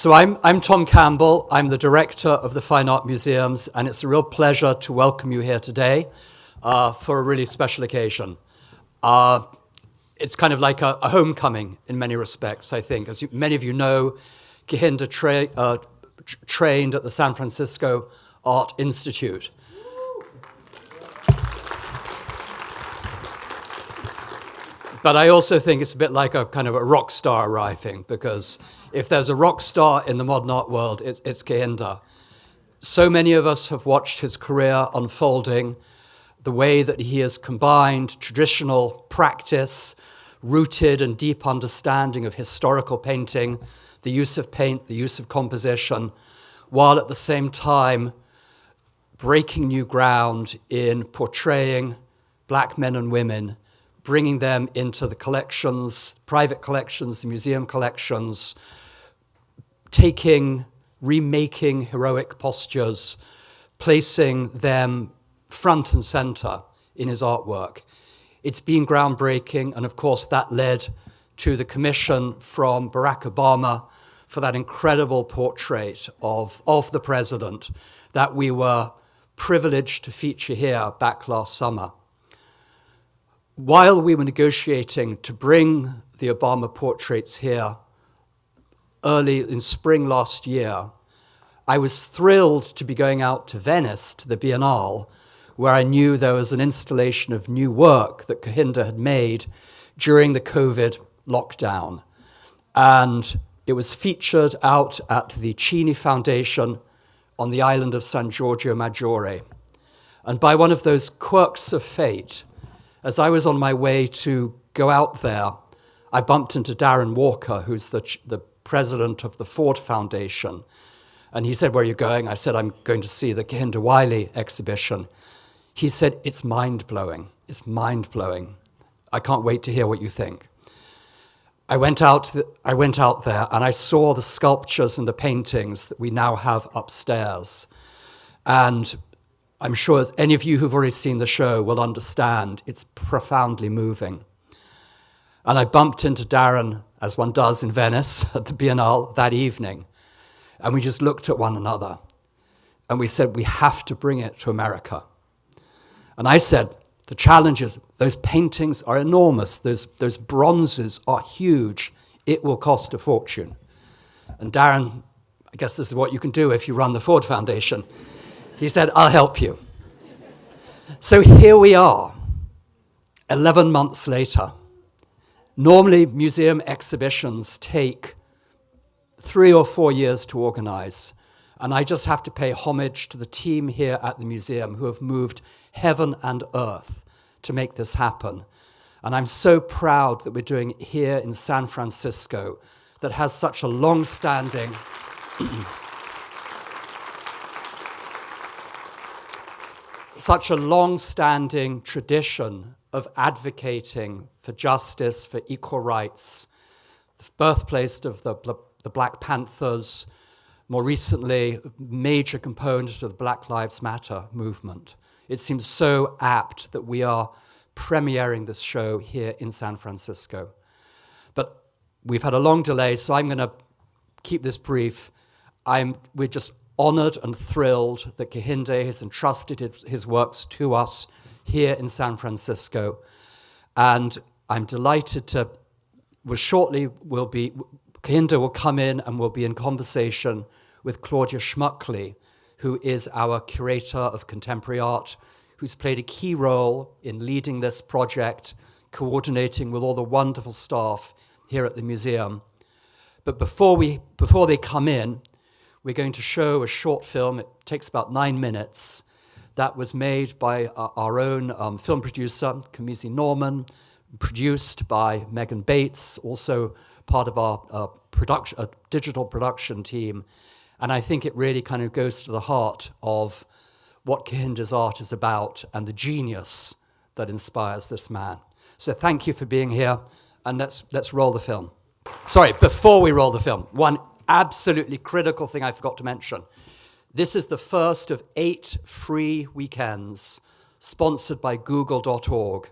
So I'm Tom Campbell. I'm the director of the Fine Art Museums, and it's a real pleasure to welcome you here today for a really special occasion. It's kind of like a homecoming in many respects, I think. As many of you know, Kehinde trained at the San Francisco Art Institute. But I also think it's a bit like a kind of a rock star arriving, because if there's a rock star in the modern art world, it's Kehinde. So many of us have watched his career unfolding, the way that he has combined traditional practice, rooted and deep understanding of historical painting, the use of paint, the use of composition, while at the same time breaking new ground in portraying black men and women, bringing them into the collections, private collections, the museum collections, remaking heroic postures, placing them front and center in his artwork. It's been groundbreaking, and of course that led to the commission from Barack Obama for that incredible portrait of the president that we were privileged to feature here back last summer. While we were negotiating to bring the Obama portraits here early in spring last year, I was thrilled to be going out to Venice, to the Biennale, where I knew there was an installation of new work that Kehinde had made during the COVID lockdown. And it was featured out at the Cini Foundation on the island of San Giorgio Maggiore. And by one of those quirks of fate, as I was on my way to go out there, I bumped into Darren Walker, who's the president of the Ford Foundation. And he said, "Where are you going?" I said, "I'm going to see the Kehinde Wiley exhibition." He said, "It's mind-blowing. It's mind-blowing. I can't wait to hear what you think." I went out there and I saw the sculptures and the paintings that we now have upstairs. And I'm sure any of you who've already seen the show will understand it's profoundly moving. And I bumped into Darren, as one does in Venice at the Biennale that evening, and we just looked at one another and we said, we have to bring it to America. And I said, the challenge is those paintings are enormous, those bronzes are huge, it will cost a fortune. And Darren, I guess this is what you can do if you run the Ford Foundation. He said, "I'll help you." So here we are, 11 months later. Normally, museum exhibitions take 3 or 4 years to organize, and I just have to pay homage to the team here at the museum who have moved heaven and earth to make this happen. And I'm so proud that we're doing it here in San Francisco, that has such a long-standing tradition of advocating for justice, for equal rights, the birthplace of the Black Panthers, more recently, a major component of the Black Lives Matter movement. It seems so apt that we are premiering this show here in San Francisco. But we've had a long delay, so I'm going to keep this brief. We're just honored and thrilled that Kehinde has entrusted his works to us here in San Francisco. And I'm delighted Kehinde will come in and will be in conversation with Claudia Schmuckli, who is our curator of contemporary art, who's played a key role in leading this project, coordinating with all the wonderful staff here at the museum. But before they come in, we're going to show a short film. It takes about 9 minutes. That was made by our own film producer, Kamisi Norman, produced by Megan Bates, also part of our digital production team. And I think it really kind of goes to the heart of what Kehinde's art is about and the genius that inspires this man. So thank you for being here, and let's roll the film. Sorry, before we roll the film, one absolutely critical thing I forgot to mention. This is the first of 8 free weekends sponsored by Google.org.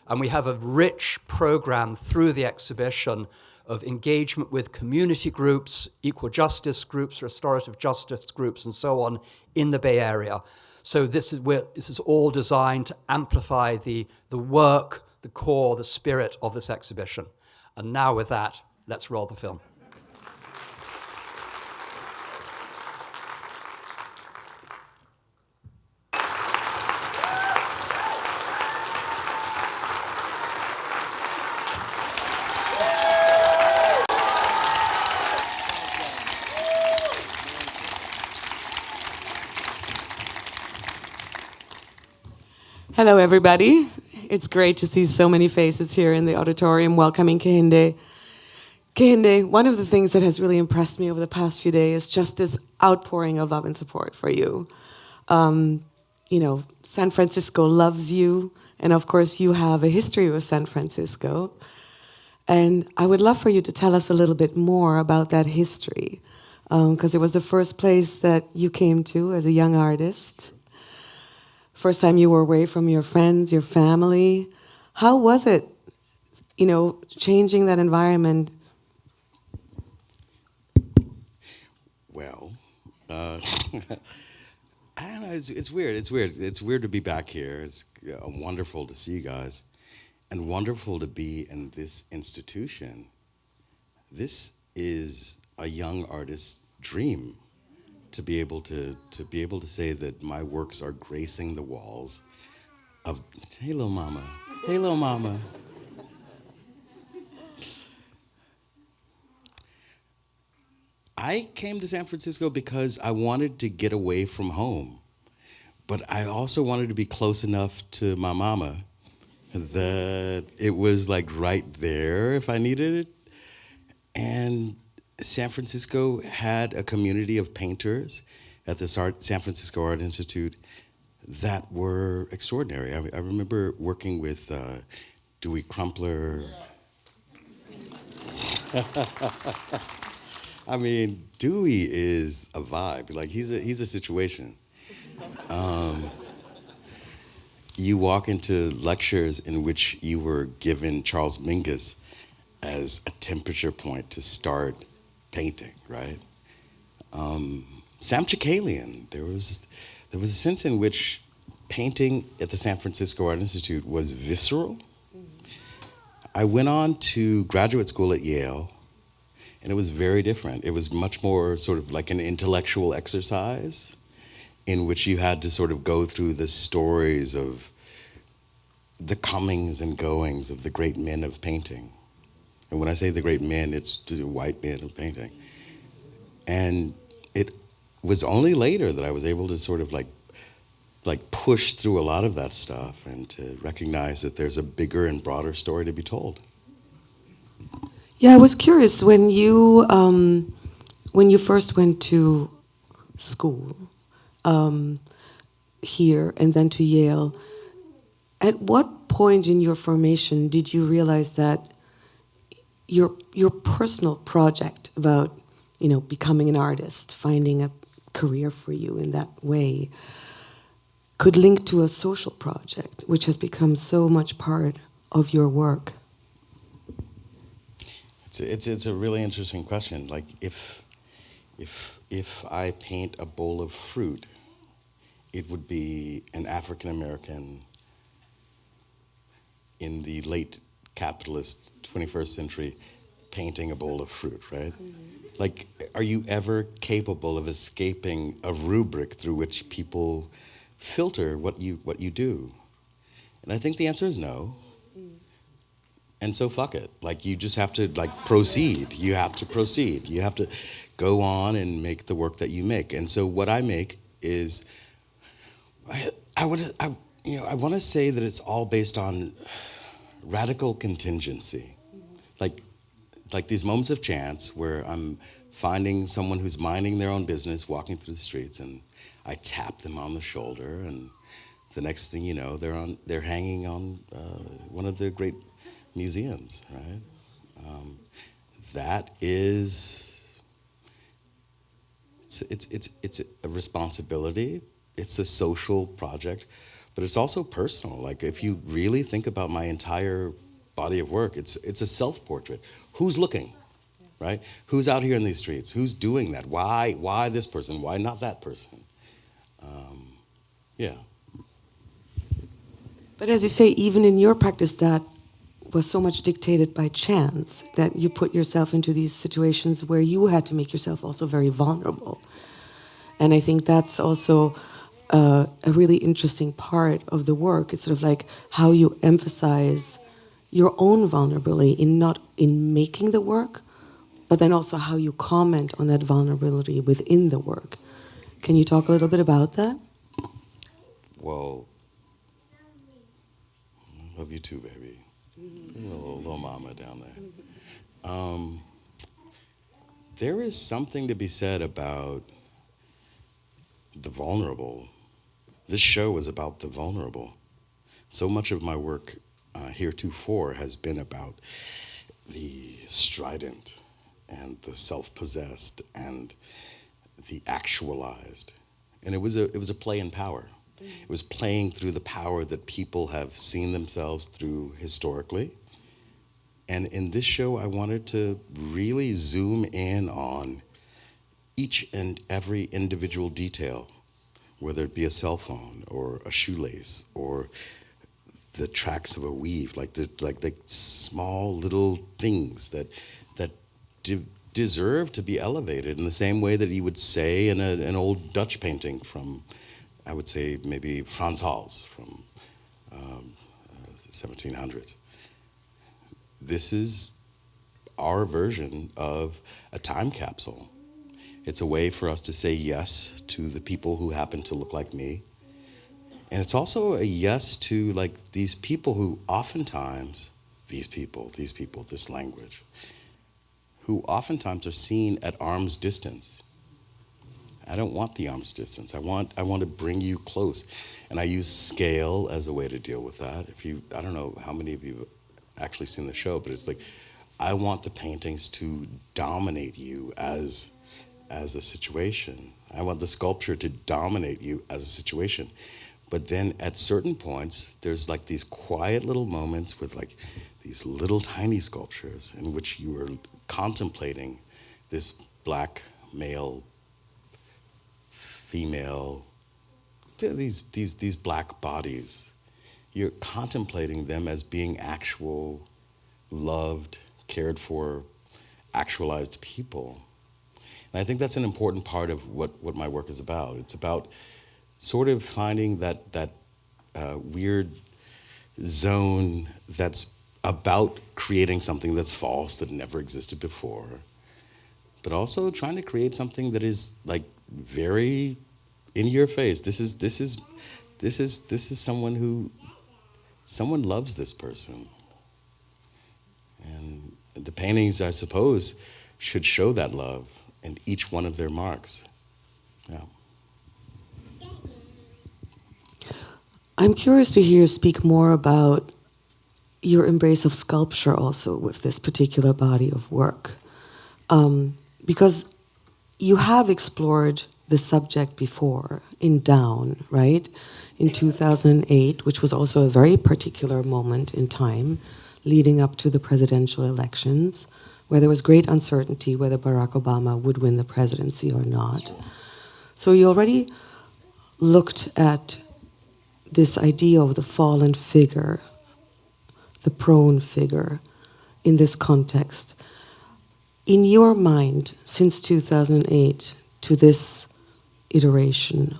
And we have a rich program through the exhibition of engagement with community groups, equal justice groups, restorative justice groups, and so on in the Bay Area. So this is all designed to amplify the work, the core, the spirit of this exhibition. And now with that, let's roll the film. Hello, everybody. It's great to see so many faces here in the auditorium welcoming Kehinde. Kehinde, one of the things that has really impressed me over the past few days is just this outpouring of love and support for you. You know, San Francisco loves you, and of course you have a history with San Francisco. And I would love for you to tell us a little bit more about that history, because it was the first place that you came to as a young artist. First time you were away from your friends, your family. How was it, you know, changing that environment? Well, I don't know, it's weird. It's weird to be back here. It's wonderful to see you guys, and wonderful to be in this institution. This is a young artist's dream. To be able to say that my works are gracing the walls of, hey little mama, hey little mama. I came to San Francisco because I wanted to get away from home, but I also wanted to be close enough to my mama that it was like right there if I needed it. And San Francisco had a community of painters at the San Francisco Art Institute that were extraordinary. I remember working with Dewey Crumpler. I mean, Dewey is a vibe. Like he's a situation. You walk into lectures in which you were given Charles Mingus as a temperature point to start painting, right? Sam Chakalian, there was a sense in which painting at the San Francisco Art Institute was visceral. I went on to graduate school at Yale, and it was very different. It was much more sort of like an intellectual exercise in which you had to sort of go through the stories of the comings and goings of the great men of painting. And when I say the great men, it's the white men of painting. And it was only later that I was able to sort of like push through a lot of that stuff and to recognize that there's a bigger and broader story to be told. Yeah, I was curious when you first went to school here and then to Yale. At what point in your formation did you realize that your personal project about, you know, becoming an artist, finding a career for you in that way, could link to a social project, which has become so much part of your work? It's a really interesting question. Like if I paint a bowl of fruit, it would be an African American in the late capitalist 21st century painting a bowl of fruit, right? Mm-hmm. Like, are you ever capable of escaping a rubric through which people filter what you do? And I think the answer is no. Mm. And so fuck it. Like, you just have to proceed. You have to proceed. You have to go on and make the work that you make. And so what I make is, I want to say that it's all based on radical contingency. Mm-hmm. Like these moments of chance where I'm finding someone who's minding their own business, walking through the streets, and I tap them on the shoulder, and the next thing you know, they're hanging on one of the great museums, right? That is, it's a responsibility. It's a social project, but it's also personal. Like, if you really think about my entire body of work. It's a self-portrait. Who's looking, right? Who's out here in these streets? Who's doing that? Why this person? Why not that person? Yeah. But as you say, even in your practice, that was so much dictated by chance that you put yourself into these situations where you had to make yourself also very vulnerable. And I think that's also a really interesting part of the work. It's sort of like how you emphasize your own vulnerability in making the work, but then also how you comment on that vulnerability within the work. Can you talk a little bit about that? Well, love you too, baby. Little mama down there. There is something to be said about the vulnerable. This show is about the vulnerable. So much of my work heretofore has been about the strident and the self-possessed and the actualized. And it was a play in power. It was playing through the power that people have seen themselves through historically. And in this show, I wanted to really zoom in on each and every individual detail, whether it be a cell phone or a shoelace or the tracks of a weave, like the small little things that deserve to be elevated in the same way that you would say in an old Dutch painting from, I would say maybe Frans Hals from 1700s. This is our version of a time capsule. It's a way for us to say yes to the people who happen to look like me. And it's also a yes to like these people who oftentimes, this language, who oftentimes are seen at arm's distance. I don't want the arm's distance. I want to bring you close. And I use scale as a way to deal with that. I don't know how many of you have actually seen the show, but it's like, I want the paintings to dominate you as a situation. I want the sculpture to dominate you as a situation. But then at certain points, there's like these quiet little moments with like these little tiny sculptures in which you are contemplating this black male, female, these black bodies. You're contemplating them as being actual, loved, cared for, actualized people. And I think that's an important part of what my work is about. It's about sort of finding that weird zone that's about creating something that's false, that never existed before, but also trying to create something that is like very in your face. This is someone loves this person. And the paintings, I suppose, should show that love in each one of their marks. Yeah. I'm curious to hear you speak more about your embrace of sculpture also with this particular body of work. Because you have explored the subject before in Down, right? In 2008, which was also a very particular moment in time leading up to the presidential elections, where there was great uncertainty whether Barack Obama would win the presidency or not. So you already looked at this idea of the fallen figure, the prone figure, in this context. In your mind, since 2008 to this iteration,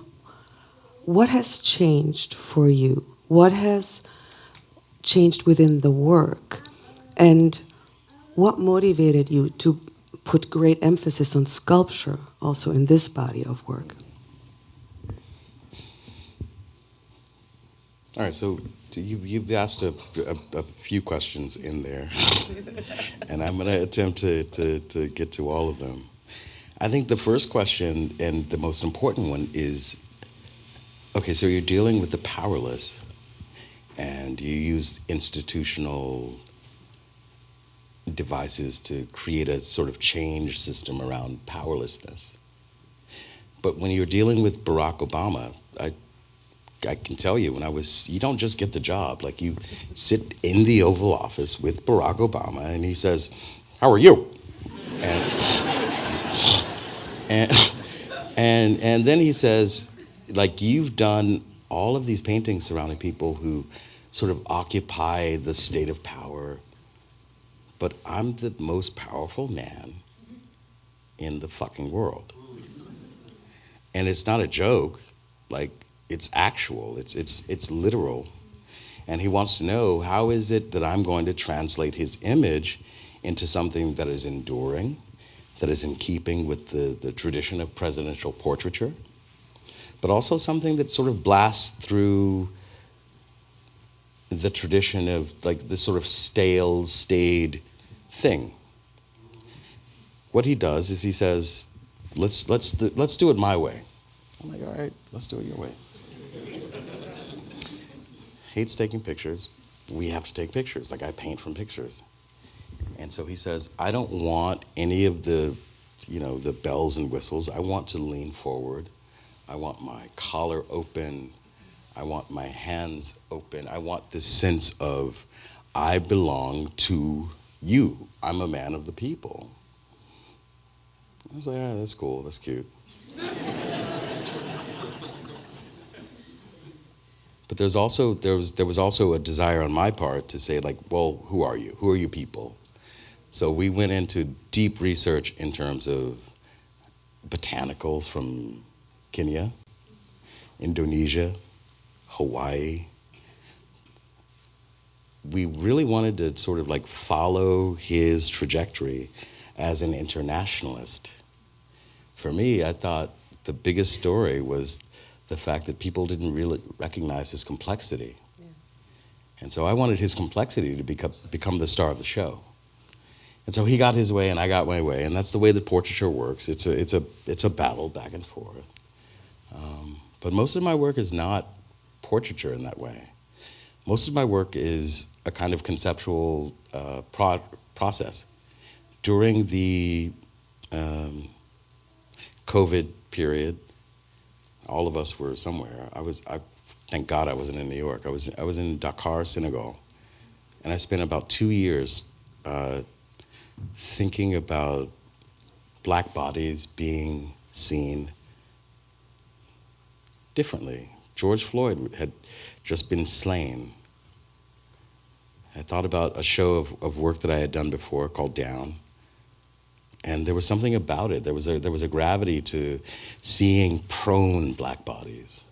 what has changed for you? What has changed within the work? And what motivated you to put great emphasis on sculpture also in this body of work? All right, so you've asked a few questions in there, and I'm going to attempt to get to all of them. I think the first question, and the most important one, is, okay, so you're dealing with the powerless, and you use institutional devices to create a sort of change system around powerlessness. But when you're dealing with Barack Obama, I I can tell you, you don't just get the job. Like, you sit in the Oval Office with Barack Obama, and he says, "How are you?" And and then he says, like, "You've done all of these paintings surrounding people who sort of occupy the state of power, but I'm the most powerful man in the fucking world." And it's not a joke, like, it's actual, it's literal. And he wants to know, how is it that I'm going to translate his image into something that is enduring, that is in keeping with the tradition of presidential portraiture, but also something that sort of blasts through the tradition of, like, this sort of staid thing. What he does is he says, let's do it my way. I'm like, all right, let's do it your way. Hates taking pictures. We have to take pictures. Like, I paint from pictures. And so he says, I don't want any of the bells and whistles. I want to lean forward. I want my collar open. I want my hands open. I want this sense of, I belong to you. I'm a man of the people. I was like, all right, that's cool, that's cute. But there was also a desire on my part to say, like, well, who are you? Who are you people? So we went into deep research in terms of botanicals from Kenya, Indonesia, Hawaii. We really wanted to sort of, like, follow his trajectory as an internationalist. For me, I thought the biggest story was the fact that people didn't really recognize his complexity. Yeah. And so I wanted his complexity to become the star of the show. And so he got his way and I got my way, and that's the way that portraiture works. It's a battle back and forth. But most of my work is not portraiture in that way. Most of my work is a kind of conceptual process. During the COVID period, all of us were somewhere. Thank God I wasn't in New York. I was in Dakar, Senegal, and I spent about 2 years thinking about black bodies being seen differently. George Floyd had just been slain. I thought about a show of work that I had done before called Down, and there was something about it. There was a gravity to seeing prone black bodies.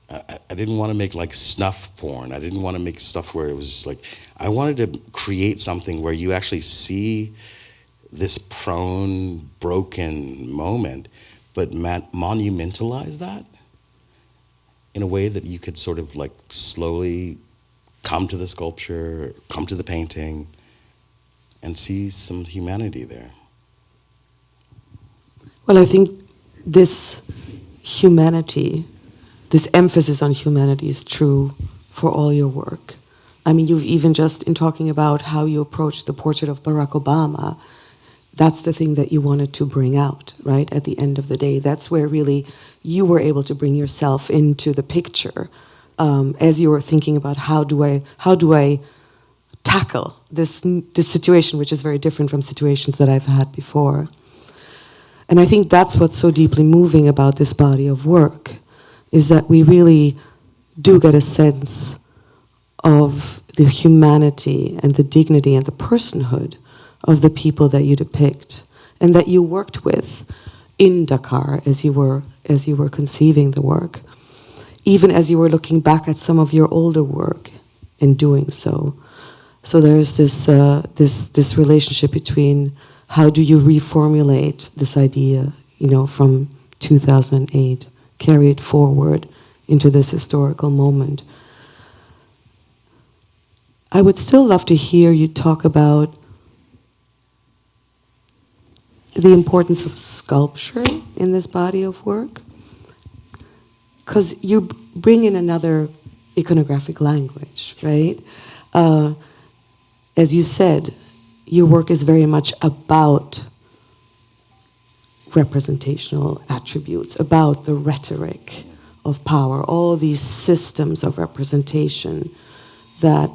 I didn't want to make, like, snuff porn. I didn't want to make stuff where it was just like, I wanted to create something where you actually see this prone, broken moment, but monumentalize that in a way that you could sort of, like, slowly come to the sculpture, come to the painting, and see some humanity there. Well, I think this humanity, this emphasis on humanity is true for all your work. I mean, you've even just, in talking about how you approached the portrait of Barack Obama, that's the thing that you wanted to bring out, right? At the end of the day, that's where really you were able to bring yourself into the picture as you were thinking about how do I tackle this situation, which is very different from situations that I've had before. And I think that's what's so deeply moving about this body of work, is that we really do get a sense of the humanity and the dignity and the personhood of the people that you depict and that you worked with in Dakar as you were conceiving the work, even as you were looking back at some of your older work and doing so. So there's this relationship between how do you reformulate this idea, from 2008, carry it forward into this historical moment. I would still love to hear you talk about the importance of sculpture in this body of work, because you bring in another iconographic language, right? As you said, your work is very much about representational attributes, about the rhetoric of power, all these systems of representation that,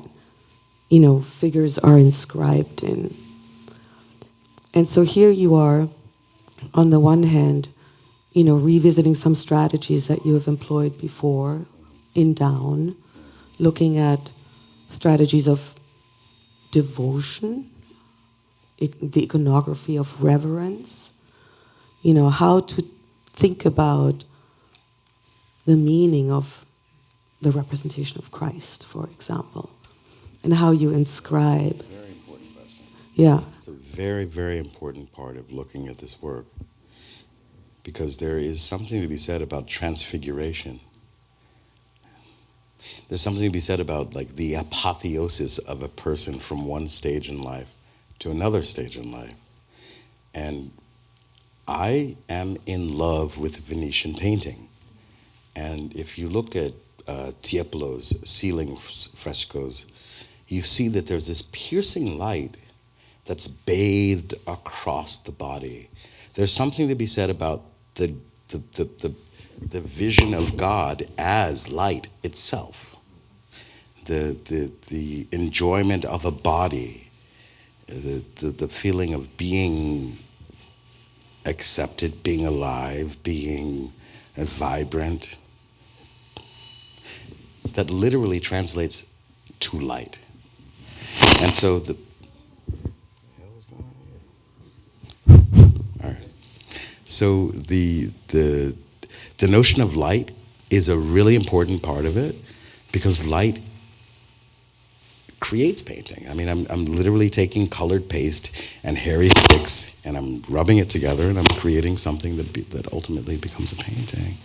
figures are inscribed in. And so here you are, on the one hand, revisiting some strategies that you have employed before in Down, looking at strategies of devotion, the iconography of reverence, how to think about the meaning of the representation of Christ, for example, and how you inscribe. Very important question. Yeah. It's a very, very important part of looking at this work, because there is something to be said about transfiguration. There's something to be said about like the apotheosis of a person from one stage in life to another stage in life. And I am in love with Venetian painting. And if you look at Tiepolo's ceiling frescoes, you see that there's this piercing light that's bathed across the body. There's something to be said about the vision of God as light itself. The enjoyment of a body, the feeling of being accepted, being alive, being vibrant, that literally translates to light. And so the hell's going on here? All right. So the notion of light is a really important part of it, because light creates painting. I mean, I'm literally taking colored paste and hairy sticks, and I'm rubbing it together, and I'm creating something that ultimately becomes a painting.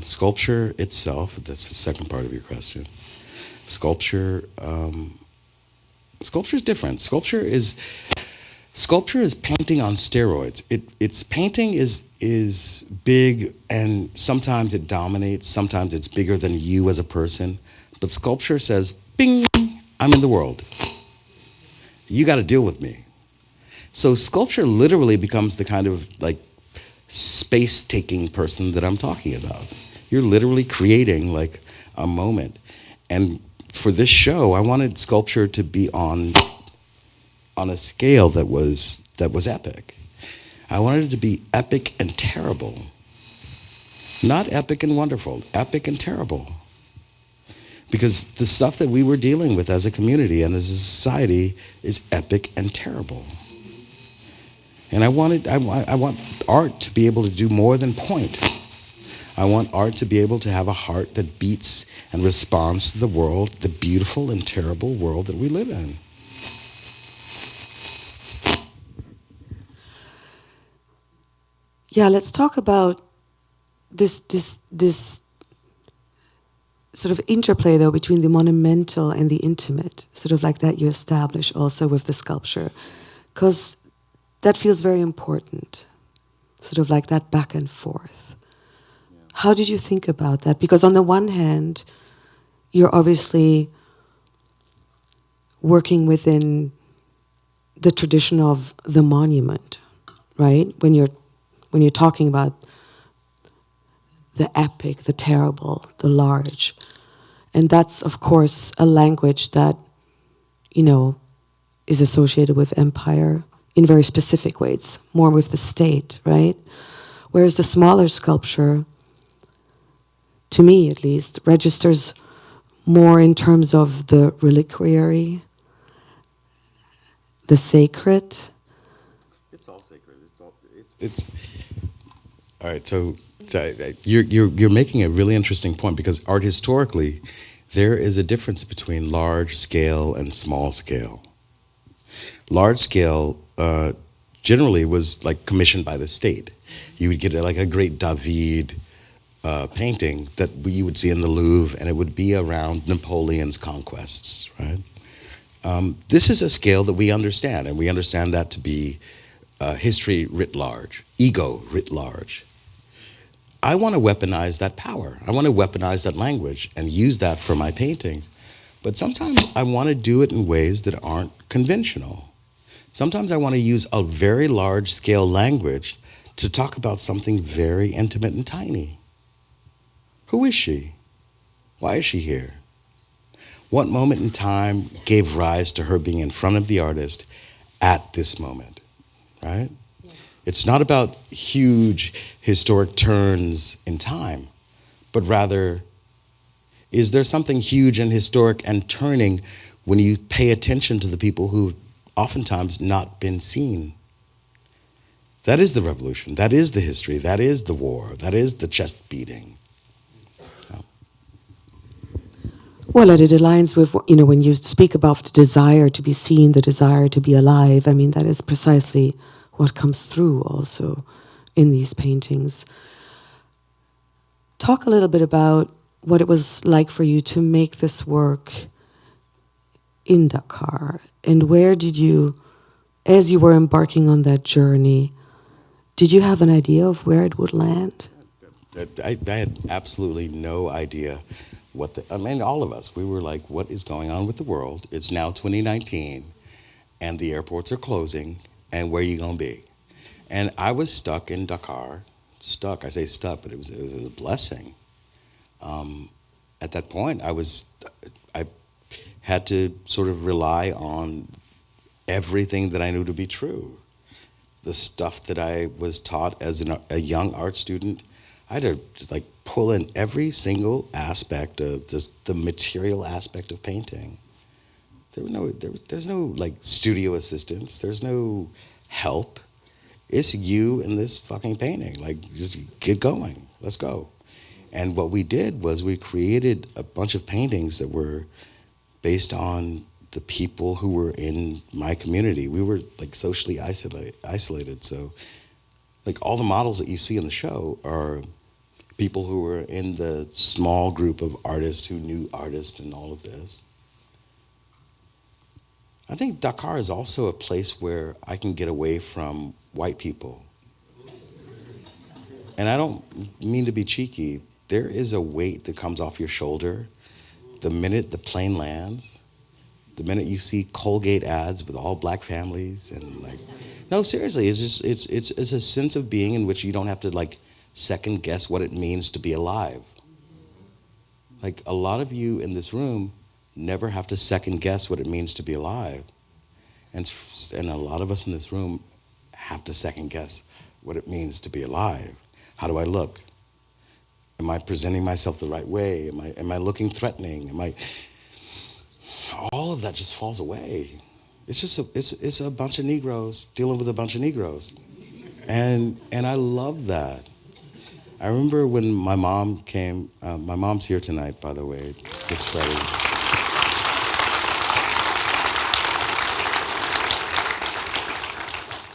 Sculpture itself, that's the second part of your question. Sculpture is different. Sculpture is painting on steroids. Its painting is big, and sometimes it dominates, sometimes it's bigger than you as a person. But sculpture says, bing, I'm in the world. You got to deal with me. So sculpture literally becomes the kind of like space-taking person that I'm talking about. You're literally creating like a moment. And for this show, I wanted sculpture to be on a scale that was epic. I wanted it to be epic and terrible. Not epic and wonderful, epic and terrible. Because the stuff that we were dealing with as a community and as a society is epic and terrible. And I want art to be able to do more than point. I want art to be able to have a heart that beats and responds to the world, the beautiful and terrible world that we live in. Yeah, let's talk about this sort of interplay, though, between the monumental and the intimate, sort of like that you establish also with the sculpture, because that feels very important, sort of like that back and forth. Yeah. How did you think about that? Because on the one hand, you're obviously working within the tradition of the monument, right? When you're talking about the epic, the terrible, the large. And that's, of course, a language that, is associated with empire in very specific ways, more with the state, right? Whereas the smaller sculpture, to me at least, registers more in terms of the reliquary, the sacred. It's all sacred. It's all right. So you're making a really interesting point, because art historically, there is a difference between large scale and small scale. Large scale generally was like commissioned by the state. You would get like a great David painting that you would see in the Louvre, and it would be around Napoleon's conquests, right? This is a scale that we understand, and we understand that to be history writ large, ego writ large. I want to weaponize that power. I want to weaponize that language and use that for my paintings. But sometimes I want to do it in ways that aren't conventional. Sometimes I want to use a very large scale language to talk about something very intimate and tiny. Who is she? Why is she here? What moment in time gave rise to her being in front of the artist at this moment, right? Yeah. It's not about huge historic turns in time, but rather, is there something huge and historic and turning when you pay attention to the people who've oftentimes not been seen? That is the revolution, that is the history, that is the war, that is the chest beating. Well, it aligns with, when you speak about the desire to be seen, the desire to be alive, I mean, that is precisely what comes through also in these paintings. Talk a little bit about what it was like for you to make this work in Dakar, and where did you, as you were embarking on that journey, did you have an idea of where it would land? I had absolutely no idea all of us, we were like, what is going on with the world? It's now 2019, and the airports are closing, and where are you gonna be? And I was stuck in Dakar. I say stuck, but it was a blessing. At that point, I had to sort of rely on everything that I knew to be true. The stuff that I was taught as a young art student, I had to just pull in every single aspect of the material aspect of painting. There's no studio assistance. There's no help. It's you in this fucking painting. Just get going. Let's go. And what we did was we created a bunch of paintings that were based on the people who were in my community. We were socially isolated. So all the models that you see in the show are people who were in the small group of artists who knew artists and all of this. I think Dakar is also a place where I can get away from white people. And I don't mean to be cheeky. There is a weight that comes off your shoulder the minute the plane lands, the minute you see Colgate ads with all black families, and no, seriously, it's a sense of being in which you don't have to second guess what it means to be alive. A lot of you in this room never have to second guess what it means to be alive. And a lot of us in this room have to second guess what it means to be alive. How do I look? Am I presenting myself the right way? Am I looking threatening? All of that just falls away. It's a bunch of Negroes dealing with a bunch of Negroes. And I love that. I remember when my mom came, my mom's here tonight, by the way, this Friday.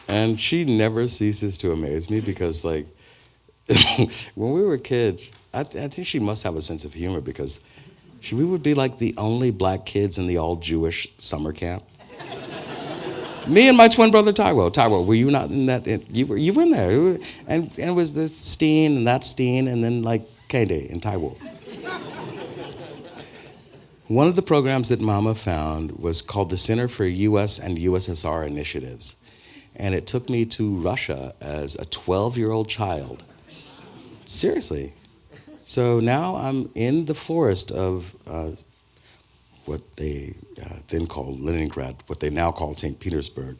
And she never ceases to amaze me because when we were kids, I think she must have a sense of humor because we would be the only black kids in the all-Jewish summer camp. Me and my twin brother Taiwo. Taiwo, were you not in that? You were in there. And it was this Steen and that Steen and then Kehinde and Taiwo. One of the programs that Mama found was called the Center for U.S. and USSR Initiatives. And it took me to Russia as a 12-year-old child. Seriously. So now I'm in the forest of what they then called Leningrad, what they now call St. Petersburg.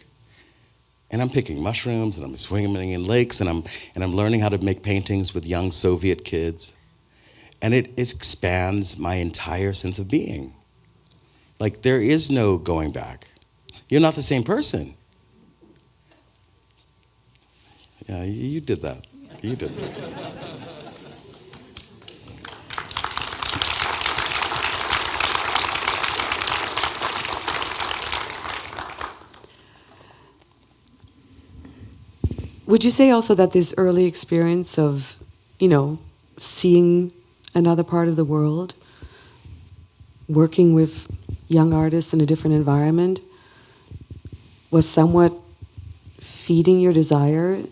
And I'm picking mushrooms, and I'm swimming in lakes, and I'm learning how to make paintings with young Soviet kids. And it expands my entire sense of being. There is no going back. You're not the same person. Yeah, you did that. You did that. Would you say also that this early experience of, seeing another part of the world, working with young artists in a different environment, was somewhat feeding your desire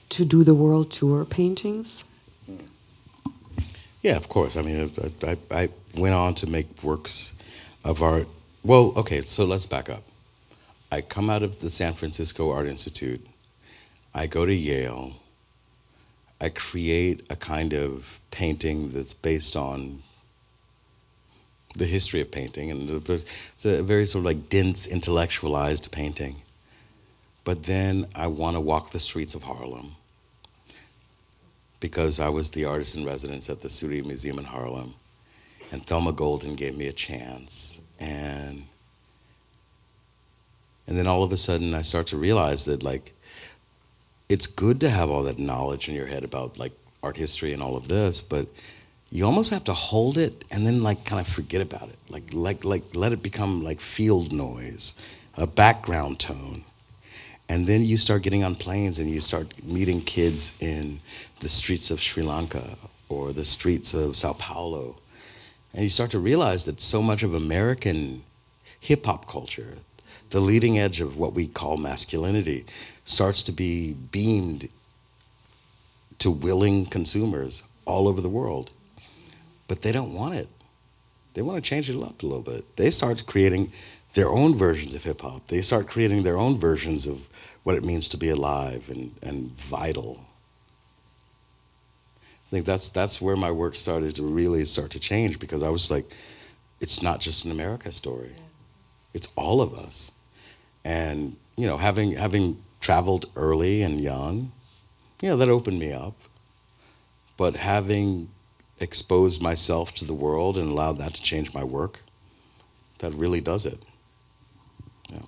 to do the world tour paintings? Yeah, of course. I mean, I went on to make works of art. Well, okay, so let's back up. I come out of the San Francisco Art Institute. I go to Yale. I create a kind of painting that's based on the history of painting, and it's a very sort of like dense, intellectualized painting. But then I want to walk the streets of Harlem because I was the artist in residence at the Suri Museum in Harlem, and Thelma Golden gave me a chance. And then all of a sudden I start to realize that like, it's good to have all that knowledge in your head about like art history and all of this, but you almost have to hold it and then like kind of forget about it. Like let it become like field noise, a background tone. And then you start getting on planes and you start meeting kids in the streets of Sri Lanka or the streets of Sao Paulo. And you start to realize that so much of American hip hop culture, the leading edge of what we call masculinity, starts to be beamed to willing consumers all over the world. But they don't want it. They want to change it up a little bit. They start creating their own versions of hip hop. They start creating their own versions of what it means to be alive and vital. I think that's where my work started to really start to change, because I was like, it's not just an America story. Yeah. It's all of us. And you know, having traveled early and young, you know, that opened me up. But having exposed myself to the world and allowed that to change my work, that really does it. Yeah.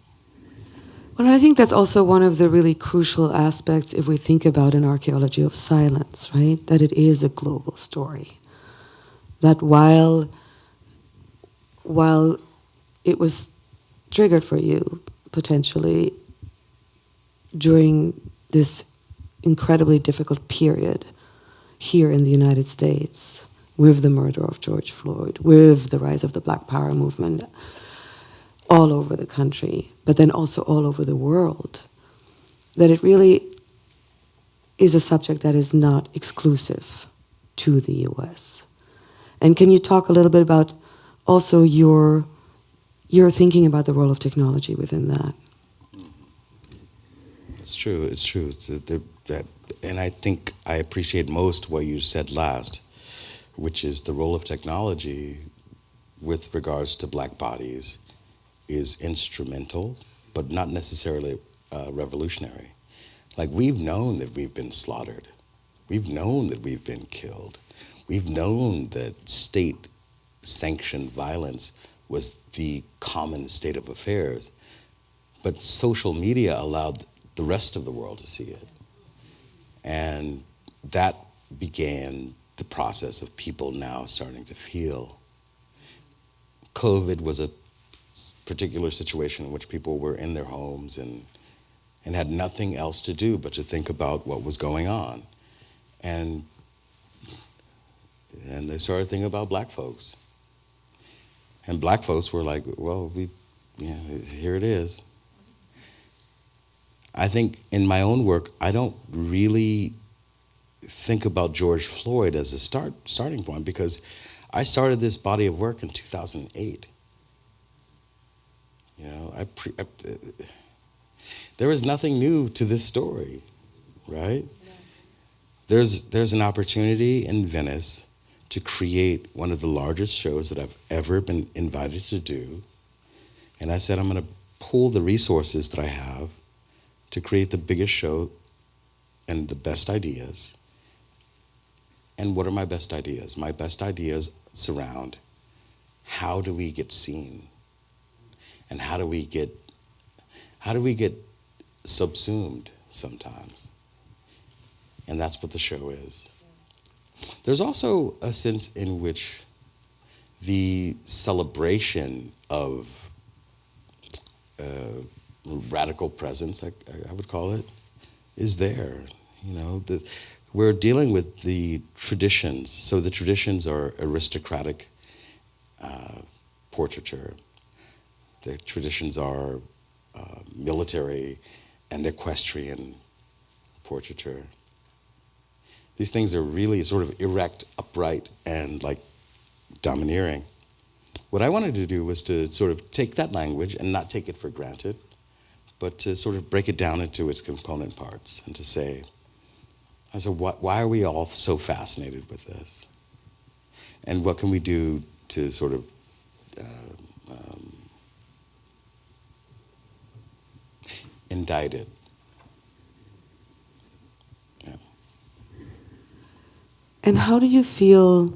Well, I think that's also one of the really crucial aspects if we think about an archaeology of silence, right? That it is a global story. That while it was triggered for you, potentially, during this incredibly difficult period here in the United States, with the murder of George Floyd, with the rise of the Black Power movement all over the country, but then also all over the world, that it really is a subject that is not exclusive to the US. And can you talk a little bit about also your thinking about the role of technology within that? It's true. And I think I appreciate most what you said last, which is the role of technology with regards to Black bodies is instrumental, but not necessarily revolutionary. Like, we've known that we've been slaughtered. We've known that we've been killed. We've known that state-sanctioned violence was the common state of affairs. But social media allowed the rest of the world to see it. And that began the process of people now starting to feel. COVID was a particular situation in which people were in their homes and had nothing else to do but to think about what was going on. And they started thinking about Black folks. And Black folks were like, well, here it is. I think in my own work, I don't really think about George Floyd as a starting point, because I started this body of work in 2008. You know, there is nothing new to this story, right? Yeah. There's an opportunity in Venice to create one of the largest shows that I've ever been invited to do. And I said, I'm going to pool the resources that I have to create the biggest show and the best ideas. And what are my best ideas? My best ideas surround how do we get seen? And how do we get subsumed sometimes? And that's what the show is. There's also a sense in which the celebration of radical presence, I would call it, is there. You know, we're dealing with the traditions. So the traditions are aristocratic portraiture. The traditions are military and equestrian portraiture. These things are really sort of erect, upright, and like domineering. What I wanted to do was to sort of take that language and not take it for granted, but to sort of break it down into its component parts and to say, I said, why are we all so fascinated with this? And what can we do to sort of indict it? Yeah. And how do you feel,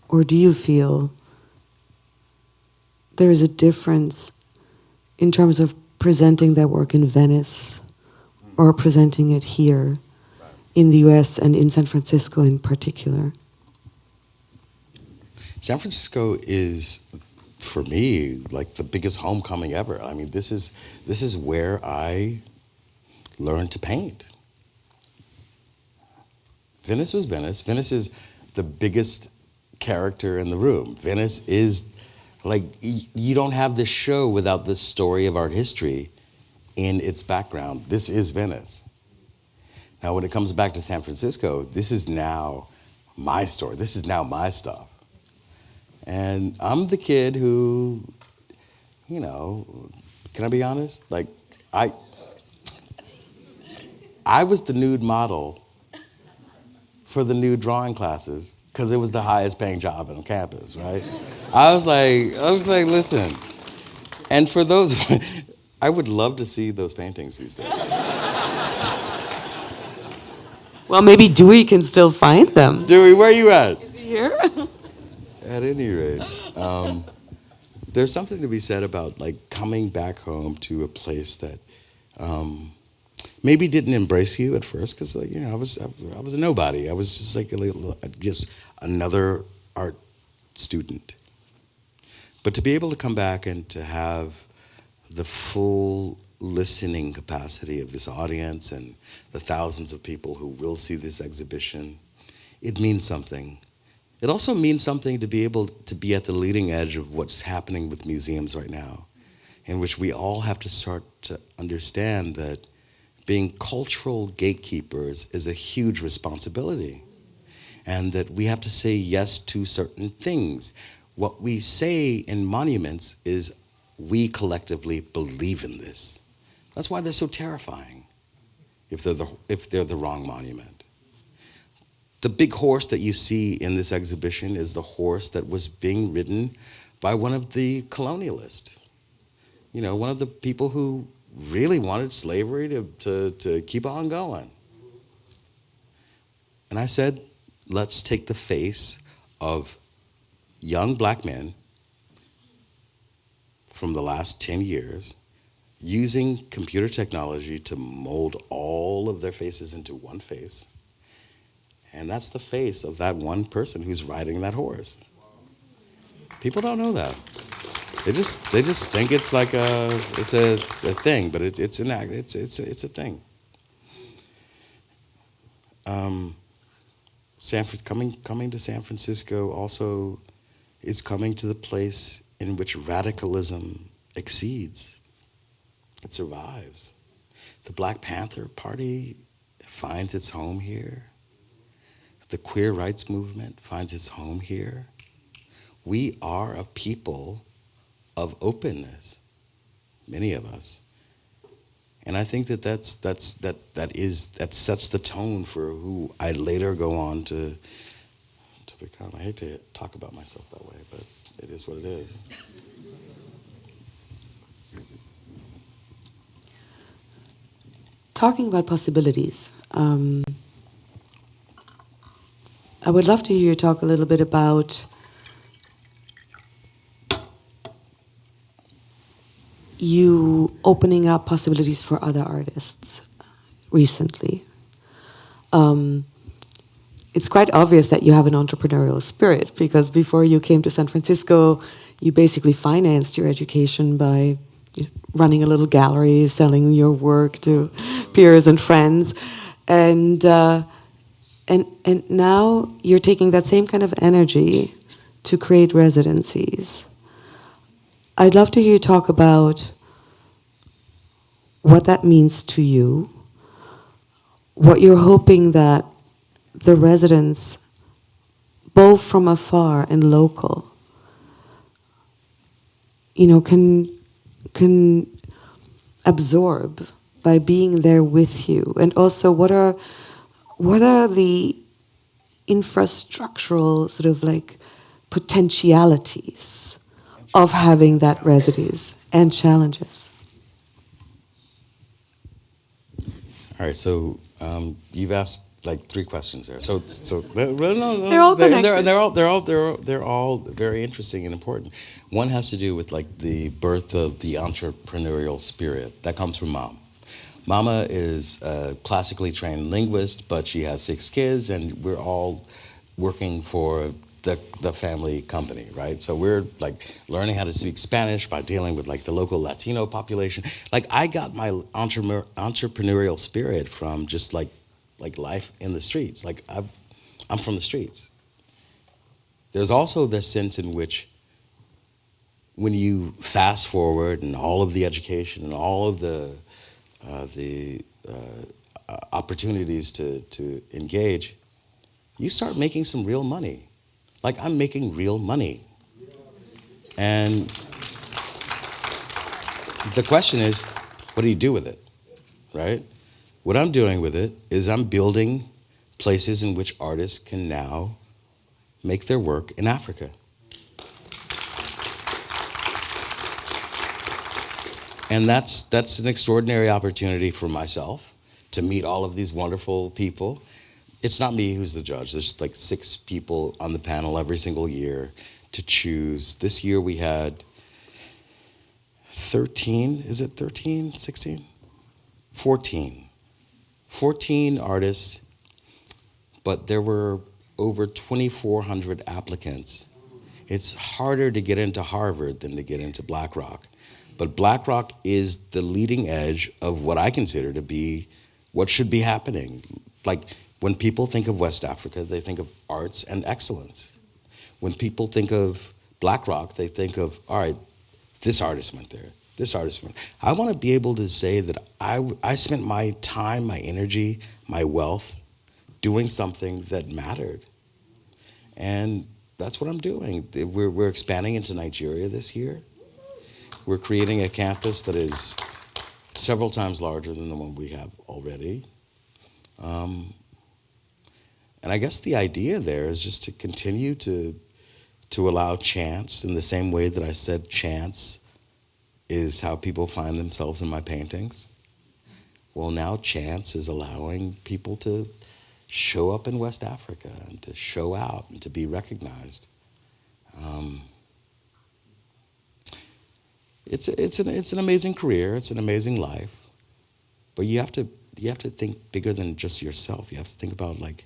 or do you feel, there is a difference in terms of presenting that work in Venice or presenting it here in the US and in San Francisco in particular? San Francisco is, for me, like the biggest homecoming ever. I mean, this is where I learned to paint. Venice was Venice. Venice is the biggest character in the room. Venice is, like, you don't have this show without this story of art history in its background. This is Venice. Now, when it comes back to San Francisco, this is now my story. This is now my stuff. And I'm the kid who, you know, can I be honest? Like, I was the nude model for the nude drawing classes because it was the highest paying job on campus, right? I was like, listen. And for those, I would love to see those paintings these days. Well, maybe Dewey can still find them. Dewey, where are you at? Is he here? At any rate, there's something to be said about like coming back home to a place that maybe didn't embrace you at first, because like, you know, I was a nobody. I was just like just another art student. But to be able to come back and to have the full listening capacity of this audience and the thousands of people who will see this exhibition, it means something. It also means something to be able to be at the leading edge of what's happening with museums right now, in which we all have to start to understand that being cultural gatekeepers is a huge responsibility, and that we have to say yes to certain things. What we say in monuments is we collectively believe in this. That's why they're so terrifying if they're the wrong monument. The big horse that you see in this exhibition is the horse that was being ridden by one of the colonialists. You know, one of the people who really wanted slavery to keep on going. And I said, let's take the face of young black men from the last 10 years using computer technology to mold all of their faces into one face. And that's the face of that one person who's riding that horse. People don't know that. They just think it's like a thing, but it's an act. It's a thing. Coming to San Francisco also is coming to the place in which radicalism exceeds. It survives. The Black Panther Party finds its home here. The queer rights movement finds its home here. We are a people of openness, many of us. And I think that sets the tone for who I later go on to become. I hate to talk about myself that way, but it is what it is. Talking about possibilities, I would love to hear you talk a little bit about you opening up possibilities for other artists recently. It's quite obvious that you have an entrepreneurial spirit, because before you came to San Francisco, you basically financed your education by running a little gallery, selling your work to peers and friends. And now you're taking that same kind of energy to create residencies. I'd love to hear you talk about what that means to you, what you're hoping that the residents, both from afar and local, can absorb by being there with you, and also what are what are the infrastructural sort of like potentialities of having that residence and challenges? All right, so you've asked like 3 questions there. So no, They're all connected. they're all very interesting and important. One has to do with like the birth of the entrepreneurial spirit that comes from mom. Mama is a classically trained linguist, but she has 6 kids, and we're all working for the family company, right? So we're like learning how to speak Spanish by dealing with like the local Latino population. Like I got my entrepreneurial spirit from just like life in the streets. Like I'm from the streets. There's also the sense in which when you fast forward and all of the education and all of the opportunities to engage, you start making some real money. Like I'm making real money. And the question is, what do you do with it, right? What I'm doing with it is I'm building places in which artists can now make their work in Africa. And that's an extraordinary opportunity for myself to meet all of these wonderful people. It's not me who's the judge. There's like 6 people on the panel every single year to choose. This year we had 13, is it 13, 16? 14. 14 artists, but there were over 2,400 applicants. It's harder to get into Harvard than to get into BlackRock. But BlackRock is the leading edge of what I consider to be what should be happening. Like when people think of West Africa, they think of arts and excellence. When people think of BlackRock, they think of, all right, this artist went there, this artist went. I want to be able to say that I spent my time, my energy, my wealth doing something that mattered. And that's what I'm doing. We're expanding into Nigeria this year. We're creating a campus that is several times larger than the one we have already. And I guess the idea there is just to continue to allow chance in the same way that I said chance is how people find themselves in my paintings. Well, now chance is allowing people to show up in West Africa and to show out and to be recognized. It's an amazing career. It's an amazing life, but you have to think bigger than just yourself. You have to think about like.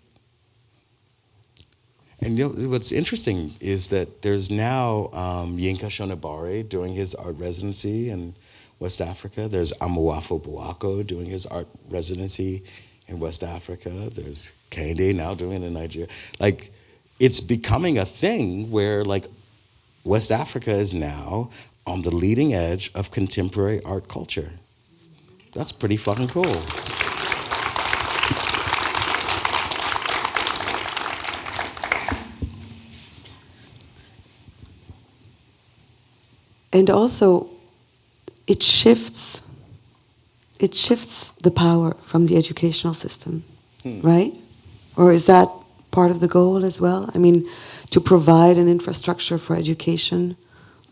And you know what's interesting is that there's now Yinka Shonibare doing his art residency in West Africa. There's Amuafo Buako doing his art residency in West Africa. There's Kehinde now doing it in Nigeria. Like, it's becoming a thing where like West Africa is now on the leading edge of contemporary art culture. That's pretty fucking cool. And also, it shifts the power from the educational system, right? Or is that part of the goal as well? I mean, to provide an infrastructure for education,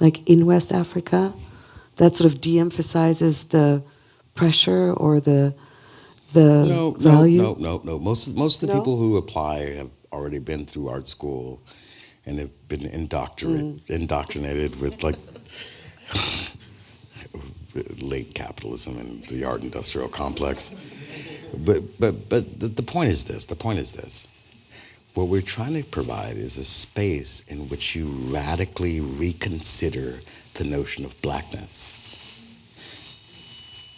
like in West Africa, that sort of de-emphasizes the pressure or the value? No. Most of the people who apply have already been through art school and have been indoctrinated with like late capitalism and the art industrial complex. But the point is this. What we're trying to provide is a space in which you radically reconsider the notion of blackness.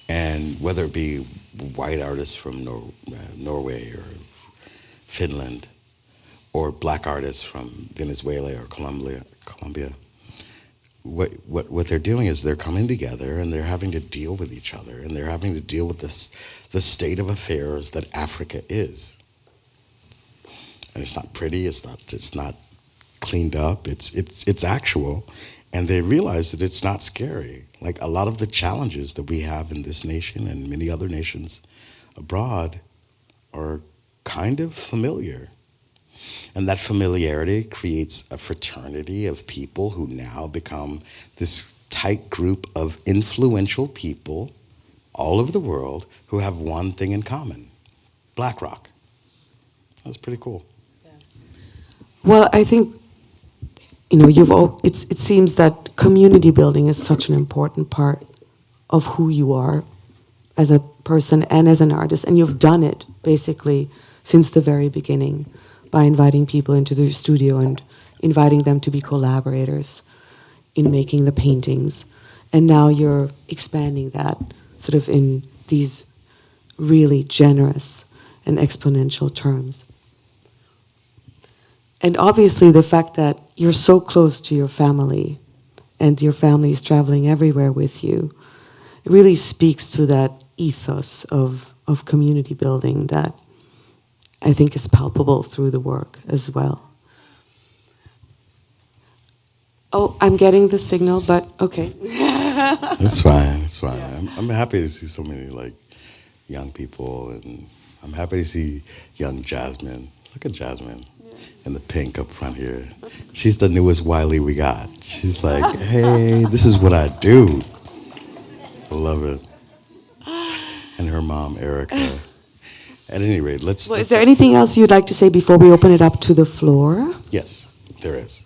And whether it be white artists from Norway or Finland, or black artists from Venezuela or Colombia, what they're doing is they're coming together and they're having to deal with each other and they're having to deal with the state of affairs that Africa is. And it's not pretty, it's not cleaned up, it's actual. And they realize that it's not scary. Like a lot of the challenges that we have in this nation and many other nations abroad are kind of familiar. And that familiarity creates a fraternity of people who now become this tight group of influential people all over the world who have one thing in common: Black rock. That's pretty cool. Well, I think, it seems that community building is such an important part of who you are as a person and as an artist, and you've done it basically since the very beginning by inviting people into the studio and inviting them to be collaborators in making the paintings. And now you're expanding that sort of in these really generous and exponential terms. And obviously the fact that you're so close to your family and your family is traveling everywhere with you, it really speaks to that ethos of community building that I think is palpable through the work as well. Oh, I'm getting the signal, but okay. That's fine. It's fine. Yeah. I'm happy to see so many young people, and I'm happy to see young Jasmine. Look at Jasmine in the pink up front here. She's the newest Wiley we got. She's like, hey, this is what I do. I love it. And her mom, Erica. At any rate, let's... Is there anything else you'd like to say before we open it up to the floor? Yes, there is.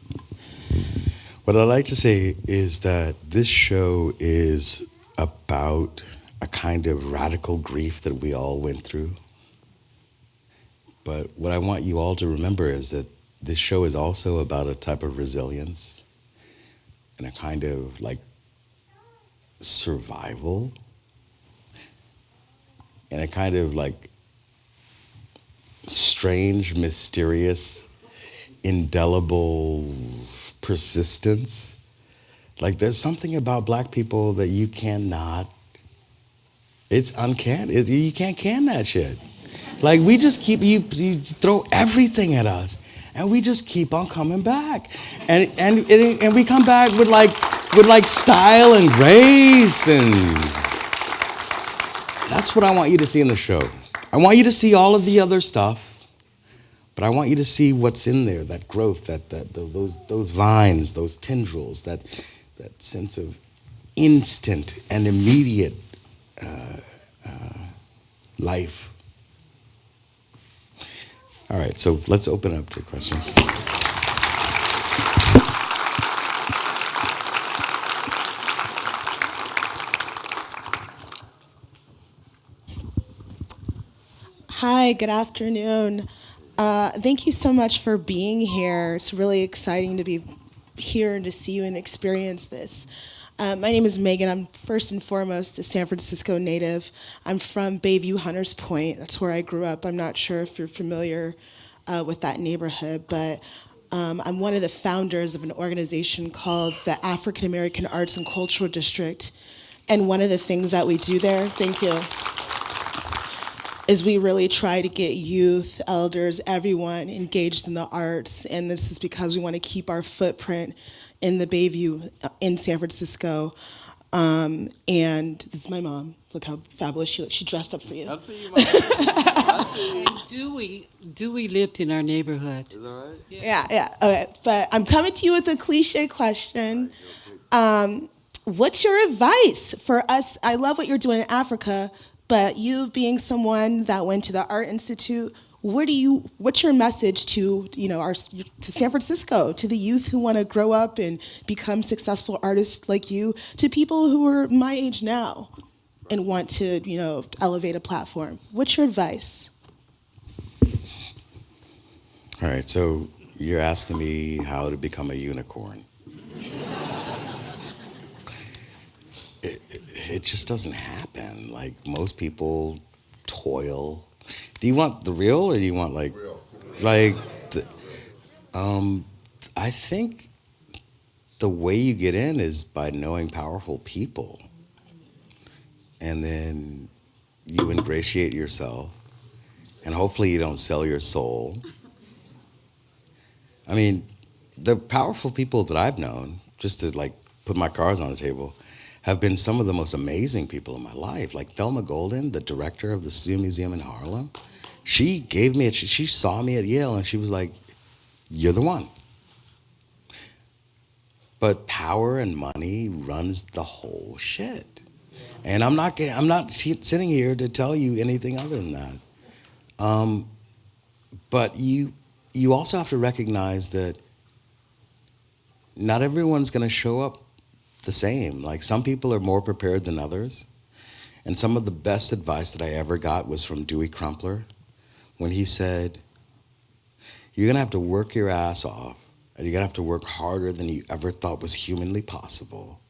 What I'd like to say is that this show is about a kind of radical grief that we all went through. But what I want you all to remember is that this show is also about a type of resilience and a kind of survival and a kind of strange, mysterious, indelible persistence. There's something about Black people that you cannot, it's uncanny. You can't can that shit. We just keep, you throw everything at us, and we just keep on coming back. And we come back with style and grace, and that's what I want you to see in the show. I want you to see all of the other stuff, but I want you to see what's in there, that growth, those vines, those tendrils, that sense of instant and immediate life. All right, so let's open up to questions. Hi, good afternoon. Thank you so much for being here. It's really exciting to be here and to see you and experience this. My name is Megan. I'm first and foremost a San Francisco native. I'm from Bayview, Hunters Point. That's where I grew up. I'm not sure if you're familiar with that neighborhood, but I'm one of the founders of an organization called the African American Arts and Cultural District. And one of the things that we do there, thank you, is we really try to get youth, elders, everyone engaged in the arts. And this is because we want to keep our footprint in the Bayview in San Francisco. And this is my mom. Look how fabulous she looks. She dressed up for you. I'll see you, Mom. I'll see you. Dewey lived in our neighborhood. Is that right? Yeah. Okay. But I'm coming to you with a cliche question. What's your advice for us? I love what you're doing in Africa, but you being someone that went to the Art Institute, what's your message to to San Francisco, to the youth who want to grow up and become successful artists like you, to people who are my age now and want to elevate a platform? What's your advice? All right, so you're asking me how to become a unicorn. It just doesn't happen. Most people toil. Do you want the real, or do you want real? I think the way you get in is by knowing powerful people, and then you ingratiate yourself, and hopefully you don't sell your soul. I mean, the powerful people that I've known, just to put my cards on the table, have been some of the most amazing people in my life. Thelma Golden, the director of the Studio Museum in Harlem. she gave me she saw me at Yale and she was like, you're the one. But power and money runs the whole shit. And I'm not sitting here to tell you anything other than that. But you also have to recognize that not everyone's going to show up the same. Like, some people are more prepared than others. And some of the best advice that I ever got was from Dewey Crumpler, when he said, you're going to have to work your ass off, and you're going to have to work harder than you ever thought was humanly possible.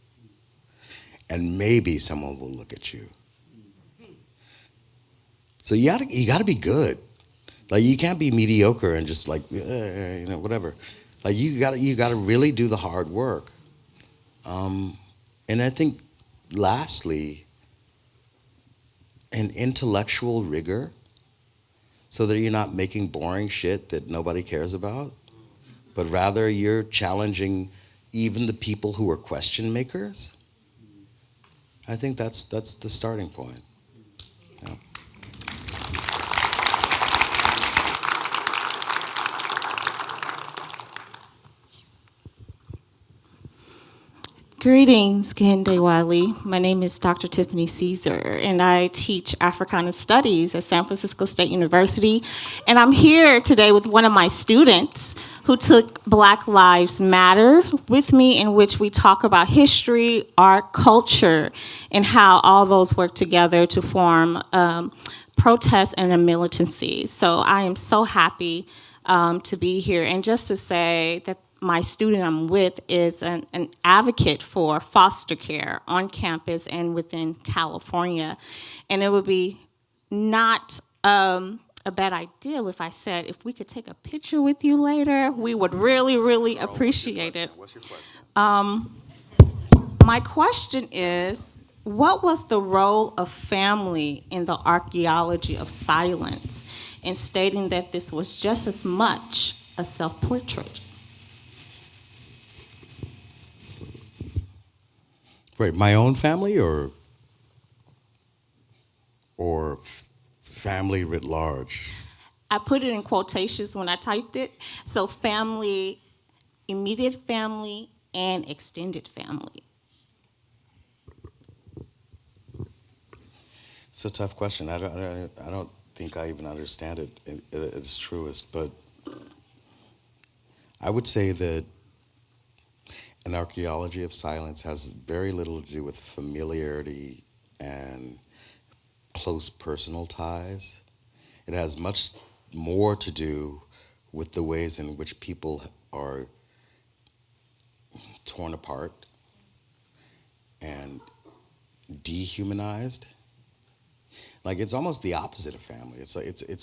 And maybe someone will look at you. So you got to be good. Like, you can't be mediocre and just like, whatever. Like, you got to really do the hard work. And I think, lastly, an intellectual rigor, so that you're not making boring shit that nobody cares about, but rather you're challenging even the people who are question makers. I think that's the starting point. Yeah. Greetings, Kehinde Wiley. My name is Dr. Tiffany Caesar, and I teach Africana Studies at San Francisco State University. And I'm here today with one of my students who took Black Lives Matter with me, in which we talk about history, art, culture, and how all those work together to form protest and a militancy. So I am so happy to be here. And just to say that my student I'm with is an advocate for foster care on campus and within California. And it would be not a bad idea if I said, if we could take a picture with you later, we would really, really appreciate it. What's your question? My question is, what was the role of family in the archaeology of silence, in stating that this was just as much a self-portrait? Right, my own family or family writ large? I put it in quotations when I typed it. So family, immediate family, and extended family. It's a tough question. I don't think I even understand it at its truest, but I would say that an archaeology of silence has very little to do with familiarity and close personal ties. It has much more to do with the ways in which people are torn apart and dehumanized. Like, it's almost the opposite of family. It's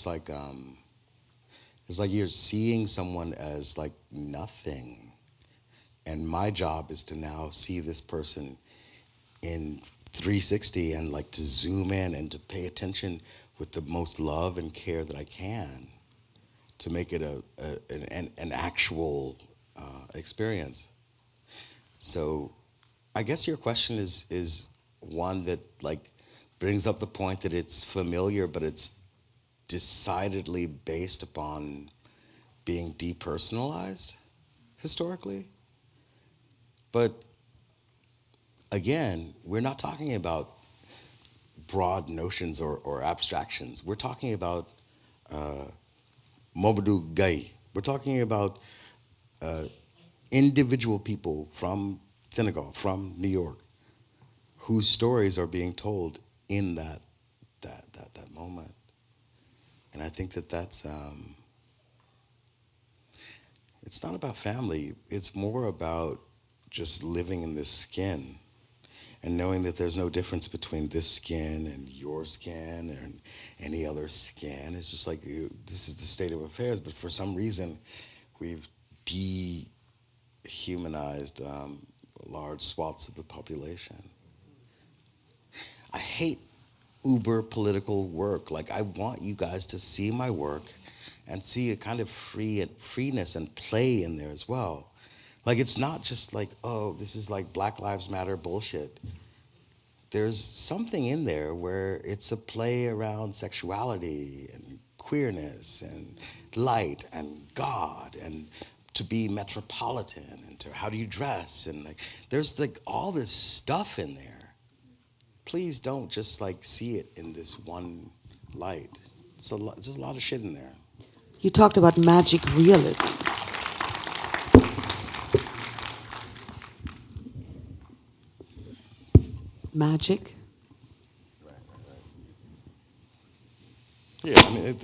like you're seeing someone as like nothing. And my job is to now see this person in 360 and like to zoom in and to pay attention with the most love and care that I can to make it an actual experience. So I guess your question is one that like brings up the point that it's familiar, but it's decidedly based upon being depersonalized historically. But again, we're not talking about broad notions or abstractions. We're talking about Momadou Gaye. We're talking about individual people from Senegal, from New York, whose stories are being told in that moment. And I think that's it's not about family. It's more about just living in this skin and knowing that there's no difference between this skin and your skin and any other skin. It's just like, this is the state of affairs, but for some reason, we've dehumanized large swaths of the population. I hate uber political work. Like, I want you guys to see my work and see a kind of freeness and play in there as well. Like, it's not just like, oh, this is like Black Lives Matter bullshit. There's something in there where it's a play around sexuality and queerness and light and God and to be metropolitan and to how do you dress and like there's like all this stuff in there. Please don't just like see it in this one light. There's a lot of shit in there. You talked about magic realism. Magic? Yeah, I mean,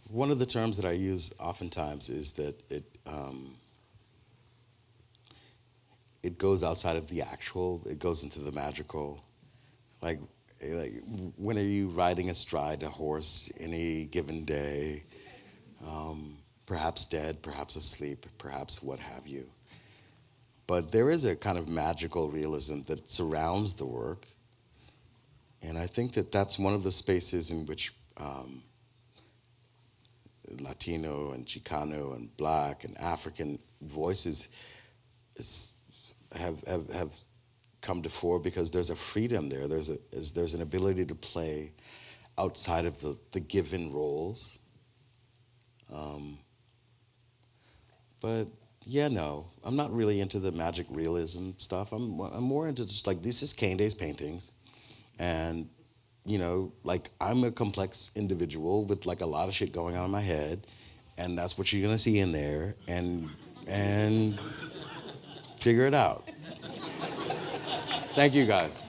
one of the terms that I use oftentimes is that it goes outside of the actual, it goes into the magical. Like when are you riding astride a horse any given day? Perhaps dead, perhaps asleep, perhaps what have you. But there is a kind of magical realism that surrounds the work. And I think that that's one of the spaces in which Latino and Chicano and Black and African voices have come to fore because there's a freedom there. There's an ability to play outside of the given roles. But yeah, no, I'm not really into the magic realism stuff. I'm more into just like, this is Kehinde's paintings. And, you know, like I'm a complex individual with like a lot of shit going on in my head. And that's what you're gonna see in there. And figure it out. Thank you guys.